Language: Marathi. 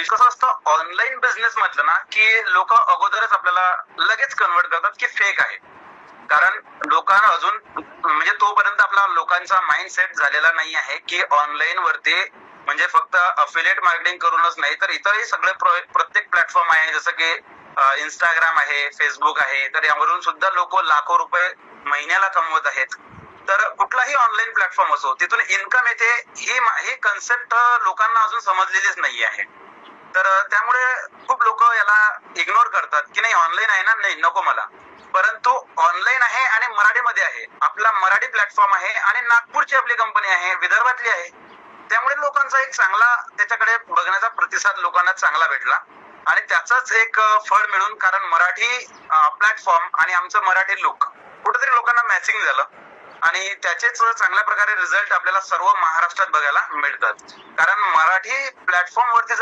कसं असतं ऑनलाईन बिझनेस म्हटलं ना की लोक अगोदरच आपल्याला लगेच कन्वर्ट करतात की फेक आहे. कारण लोकांना अजून म्हणजे तोपर्यंत आपला लोकांचा माइंडसेट झालेला नाही आहे की ऑनलाईन वरती म्हणजे फक्त अफिलिएट मार्केटिंग करूनच नाही तर इतरही सगळे प्रत्येक प्लॅटफॉर्म आहे जसं की इंस्टाग्राम आहे, फेसबुक आहे, तर यावरून सुद्धा लोक लाखो रुपये महिन्याला कमवत आहेत. तर कुठलाही ऑनलाईन प्लॅटफॉर्म असो तिथून इन्कम येते ही कन्सेप्ट लोकांना अजून समजलेलीच नाही आहे. तर त्यामुळे खूप लोक याला इग्नोर करतात की नाही ऑनलाईन आहे ना, नाही नको मला. परंतु ऑनलाईन आहे आणि मराठीमध्ये आहे, आपला मराठी प्लॅटफॉर्म आहे आणि नागपूरची आपली कंपनी आहे, विदर्भातली आहे. त्यामुळे लोकांचा एक चांगला त्याच्याकडे बघण्याचा प्रतिसाद लोकांना चांगला भेटला आणि त्याचाच एक फळ मिळून कारण मराठी प्लॅटफॉर्म आणि आमचं मराठी लुक कुठेतरी लोकांना मॅचिंग झालं आणि त्याचेच चांगल्या प्रकारे रिझल्ट आपल्याला सर्व महाराष्ट्रात बघायला मिळतात. कारण मराठी प्लॅटफॉर्म वरती जर